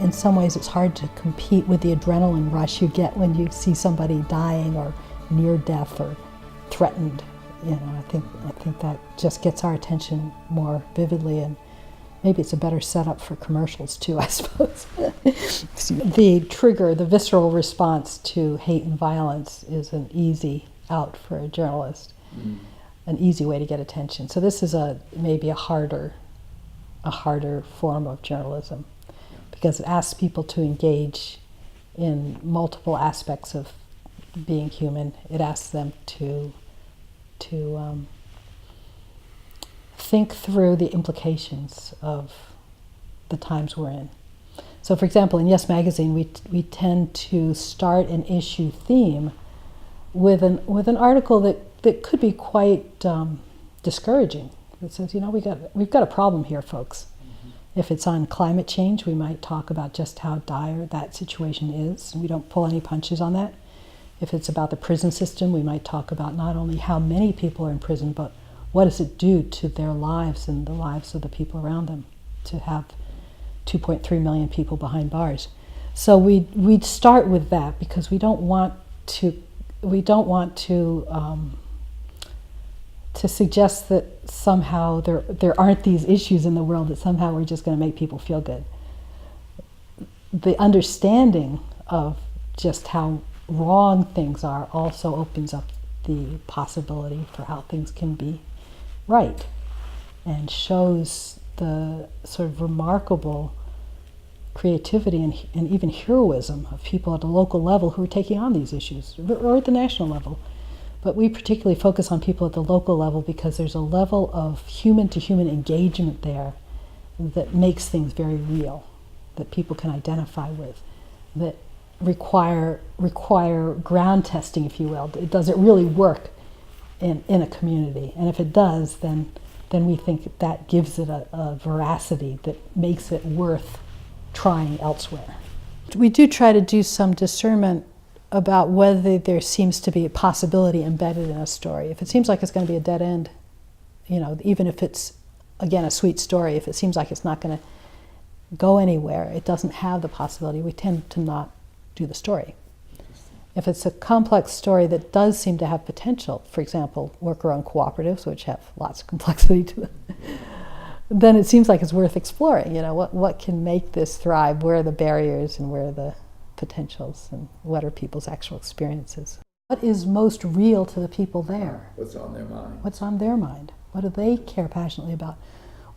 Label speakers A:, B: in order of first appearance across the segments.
A: in some ways it's hard to compete with the adrenaline rush you get when you see somebody dying or near death or threatened. I think that just gets our attention more vividly, and maybe it's a better setup for commercials too, I suppose. The trigger, the visceral response to hate and violence is an easy out for a journalist, an easy way to get attention. So this is maybe a harder form of journalism, because it asks people to engage in multiple aspects of being human. It asks them to think through the implications of the times we're in. So, for example, in Yes Magazine, we tend to start an issue theme with an article that could be quite discouraging. It says, we've got a problem here, folks. If it's on climate change, we might talk about just how dire that situation is, and we don't pull any punches on that. If it's about the prison system, we might talk about not only how many people are in prison, but what does it do to their lives and the lives of the people around them to have 2.3 million people behind bars. So we'd start with that, because we don't want to suggest that somehow there aren't these issues in the world, that somehow we're just going to make people feel good. The understanding of just how wrong things are also opens up the possibility for how things can be right, and shows the sort of remarkable creativity and even heroism of people at a local level who are taking on these issues, or at the national level. But we particularly focus on people at the local level because there's a level of human-to-human engagement there that makes things very real, that people can identify with, that require ground testing, if you will. Does it really work in a community? And if it does, then we think that gives it a veracity that makes it worth trying elsewhere. We do try to do some discernment about whether there seems to be a possibility embedded in a story. If it seems like it's going to be a dead end, even if it's, again, a sweet story, if it seems like it's not going to go anywhere, it doesn't have the possibility, we tend to not do the story. If it's a complex story that does seem to have potential, for example, worker-owned cooperatives, which have lots of complexity to them, then it seems like it's worth exploring. What can make this thrive? Where are the barriers and where are the potentials, and what are people's actual experiences? What is most real to the people there?
B: What's on their mind?
A: What's on their mind? What do they care passionately about?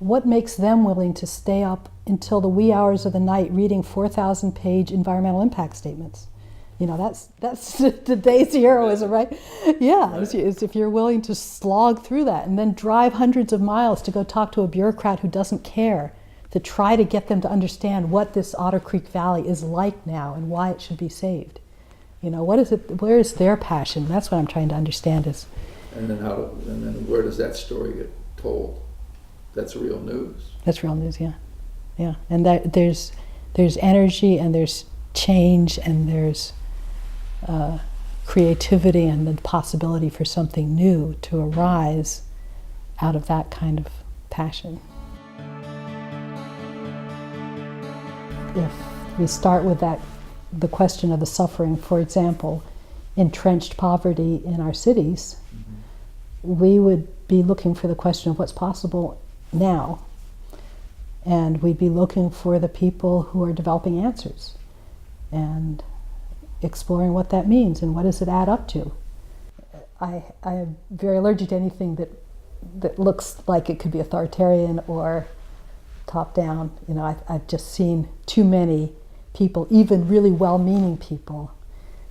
A: What makes them willing to stay up until the wee hours of the night reading 4,000-page environmental impact statements? That's today's heroism, right? Yeah, right. It's if you're willing to slog through that and then drive hundreds of miles to go talk to a bureaucrat who doesn't care, to try to get them to understand what this Otter Creek Valley is like now and why it should be saved. What is it? Where is their passion? That's what I'm trying to understand.
B: And then where does that story get told? That's real news.
A: That's real news, yeah. And there's energy, and there's change, and there's creativity, and the possibility for something new to arise out of that kind of passion. If we start with the question of the suffering, for example, entrenched poverty in our cities, we would be looking for the question of what's possible now. And we'd be looking for the people who are developing answers and exploring what that means and what does it add up to. I am very allergic to anything that looks like it could be authoritarian or top-down. I've just seen too many people, even really well-meaning people,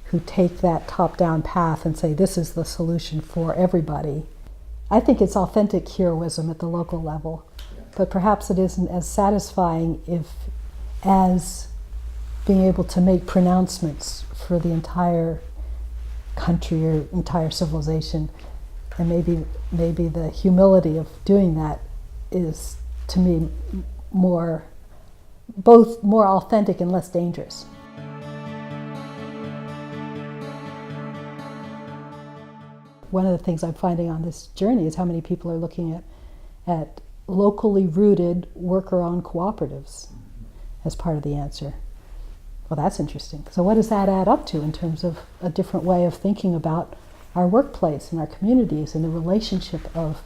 A: who take that top-down path and say this is the solution for everybody. I think it's authentic heroism at the local level, but perhaps it isn't as satisfying as being able to make pronouncements for the entire country or entire civilization. And maybe the humility of doing that is, to me, both more authentic and less dangerous. One of the things I'm finding on this journey is how many people are looking at locally rooted worker-owned cooperatives as part of the answer. Well, that's interesting. So what does that add up to in terms of a different way of thinking about our workplace and our communities and the relationship of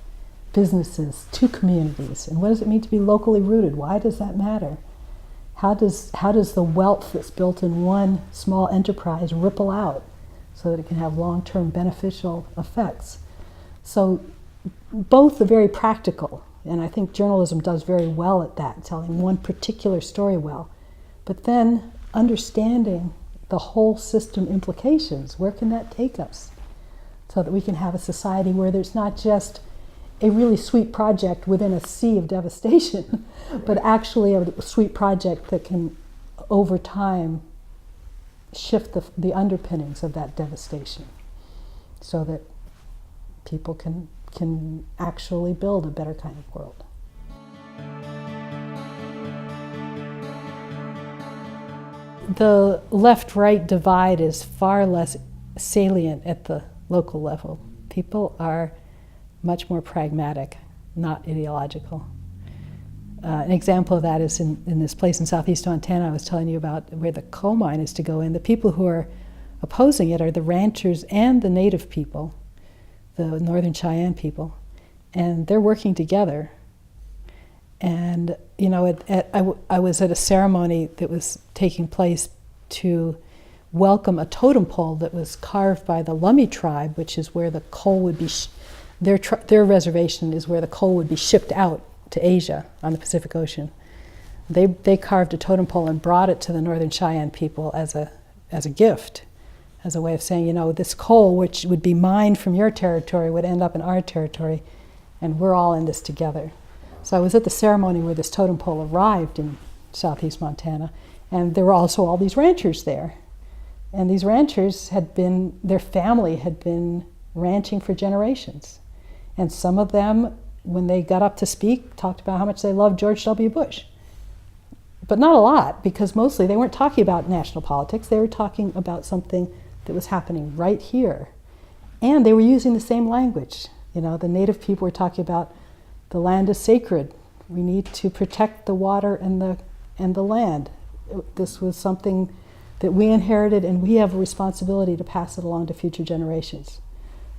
A: businesses to communities? And what does it mean to be locally rooted? Why does that matter? How does the wealth that's built in one small enterprise ripple out so that it can have long-term beneficial effects? So both are very practical, and I think journalism does very well at that, telling one particular story well. But then understanding the whole system implications, where can that take us? So that we can have a society where there's not just a really sweet project within a sea of devastation, but actually a sweet project that can, over time, shift the underpinnings of that devastation so that people can actually build a better kind of world. The left-right divide is far less salient at the local level. People are much more pragmatic, not ideological. An example of that is in this place in southeast Montana I was telling you about, where the coal mine is to go in. The people who are opposing it are the ranchers and the native people, the Northern Cheyenne people, and they're working together. And you know, I was at a ceremony that was taking place to welcome a totem pole that was carved by the Lummi tribe, which is where the coal would be, their reservation is where the coal would be shipped out to Asia on the Pacific Ocean. They carved a totem pole and brought it to the Northern Cheyenne people as a gift, as a way of saying, you know, this coal, which would be mined from your territory, would end up in our territory, and we're all in this together. So I was at the ceremony where this totem pole arrived in southeast Montana, and there were also all these ranchers there. And these ranchers their family had been ranching for generations. And some of them, when they got up to speak, talked about how much they loved George W. Bush. But not a lot, because mostly they weren't talking about national politics. They were talking about something that was happening right here. And they were using the same language. You know, the native people were talking about the land is sacred. We need to protect the water and the land. This was something that we inherited, and we have a responsibility to pass it along to future generations.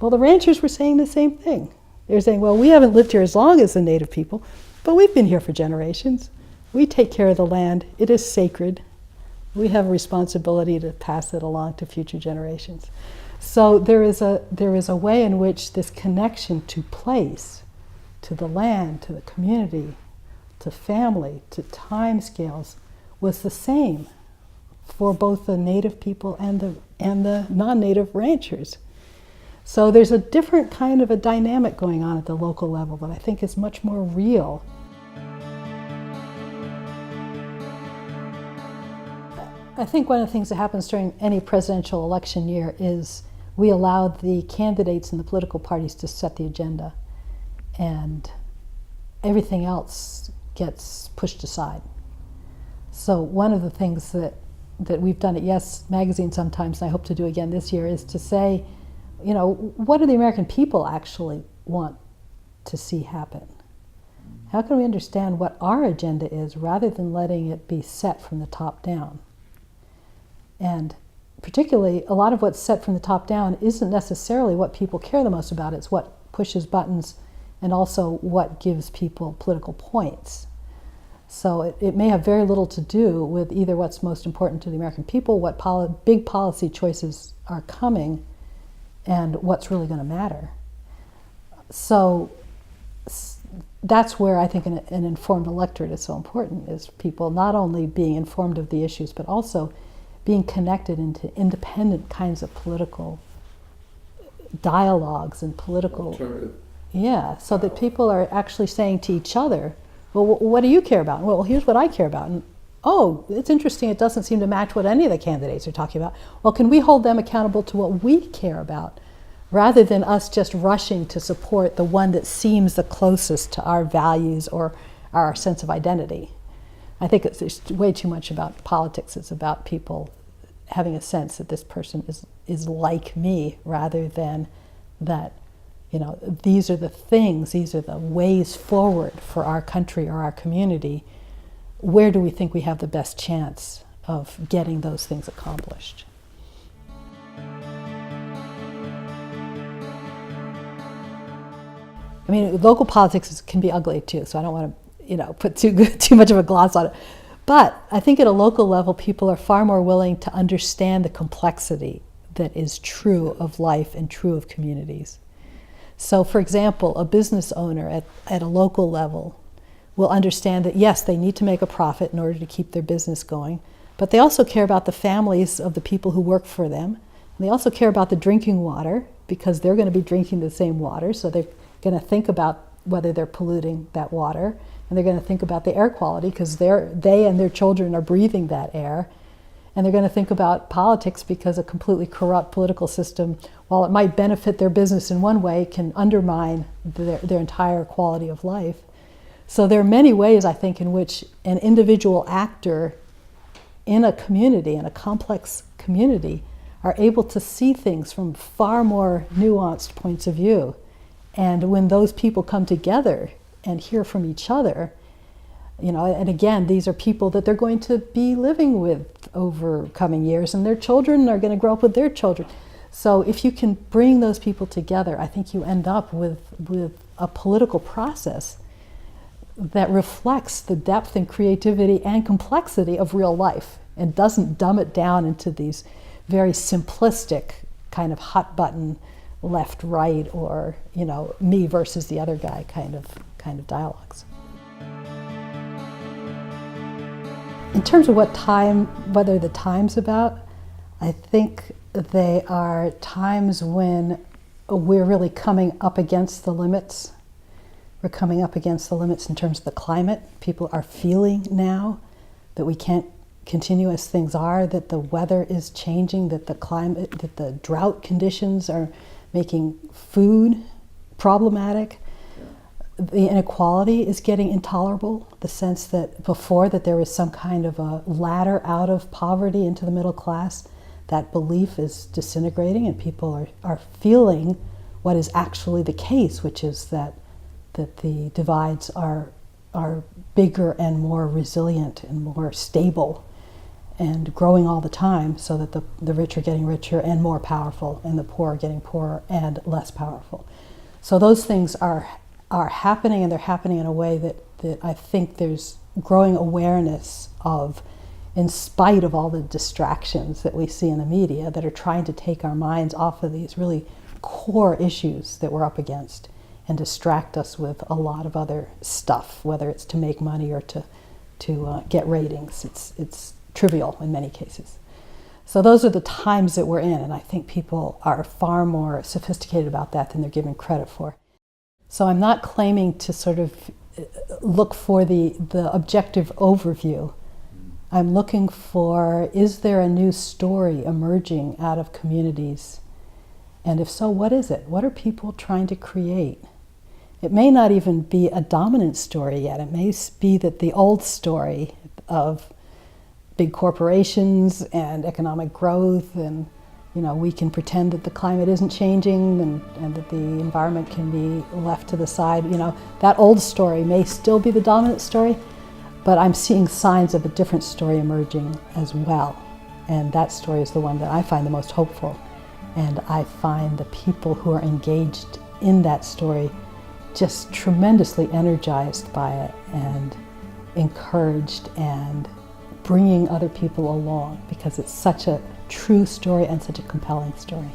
A: Well, the ranchers were saying the same thing. They were saying, well, we haven't lived here as long as the native people, but we've been here for generations. We take care of the land. It is sacred. We have a responsibility to pass it along to future generations. So there is a way in which this connection to place, to the land, to the community, to family, to time scales, was the same for both the native people and the non-native ranchers. So there's a different kind of a dynamic going on at the local level that I think is much more real. I think one of the things that happens during any presidential election year is we allow the candidates and the political parties to set the agenda, and everything else gets pushed aside. So one of the things that we've done at Yes Magazine sometimes, and I hope to do again this year, is to say, you know, what do the American people actually want to see happen? How can we understand what our agenda is rather than letting it be set from the top down? And particularly, a lot of what's set from the top down isn't necessarily what people care the most about. It's what pushes buttons and also what gives people political points. So it may have very little to do with either what's most important to the American people, what big policy choices are coming, and what's really going to matter. So that's where I think an informed electorate is so important, is people not only being informed of the issues, but also being connected into independent kinds of political dialogues and political...
B: Alternative.
A: Yeah, so that people are actually saying to each other, well, what do you care about? Well, here's what I care about. And, oh, it's interesting, it doesn't seem to match what any of the candidates are talking about. Well, can we hold them accountable to what we care about, rather than us just rushing to support the one that seems the closest to our values or our sense of identity? I think it's way too much about politics. It's about people having a sense that this person is like me, rather than that, you know, these are the things, these are the ways forward for our country or our community. Where do we think we have the best chance of getting those things accomplished. I mean, local politics can be ugly too, so I don't want to, put too much of a gloss on it. But I think at a local level, people are far more willing to understand the complexity that is true of life and true of communities. So, for example, a business owner at a local level will understand that, yes, they need to make a profit in order to keep their business going, but they also care about the families of the people who work for them. And they also care about the drinking water, because they're going to be drinking the same water, so they're going to think about whether they're polluting that water, and they're going to think about the air quality, because they and their children are breathing that air. And they're going to think about politics, because a completely corrupt political system, while it might benefit their business in one way, can undermine their entire quality of life. So there are many ways, I think, in which an individual actor in a community, in a complex community, are able to see things from far more nuanced points of view. And when those people come together and hear from each other, and again, these are people that they're going to be living with over coming years, and their children are going to grow up with their children. So if you can bring those people together, I think you end up with a political process that reflects the depth and creativity and complexity of real life, and doesn't dumb it down into these very simplistic kind of hot button left, right, or me versus the other guy kind of dialogues. In terms of whether the time's about, I think they are times when we're really coming up against the limits. We're coming up against the limits in terms of the climate. People are feeling now that we can't continue as things are, that the weather is changing, that the drought conditions are making food problematic. The inequality is getting intolerable, the sense that before that there was some kind of a ladder out of poverty into the middle class. That belief is disintegrating, and people are feeling what is actually the case, which is that the divides are bigger and more resilient and more stable and growing all the time, so that the rich are getting richer and more powerful, and the poor are getting poorer and less powerful. So those things are happening, and they're happening in a way that I think there's growing awareness of, in spite of all the distractions that we see in the media that are trying to take our minds off of these really core issues that we're up against and distract us with a lot of other stuff, whether it's to make money or to get ratings. It's trivial in many cases. So those are the times that we're in, and I think people are far more sophisticated about that than they're given credit for. So I'm not claiming to sort of look for the objective overview. I'm looking for, is there a new story emerging out of communities? And if so, what is it? What are people trying to create? It may not even be a dominant story yet. It may be that the old story of big corporations and economic growth, and we can pretend that the climate isn't changing, and that the environment can be left to the side. That old story may still be the dominant story, but I'm seeing signs of a different story emerging as well. And that story is the one that I find the most hopeful. And I find the people who are engaged in that story just tremendously energized by it and encouraged and bringing other people along, because it's such a true story and such a compelling story.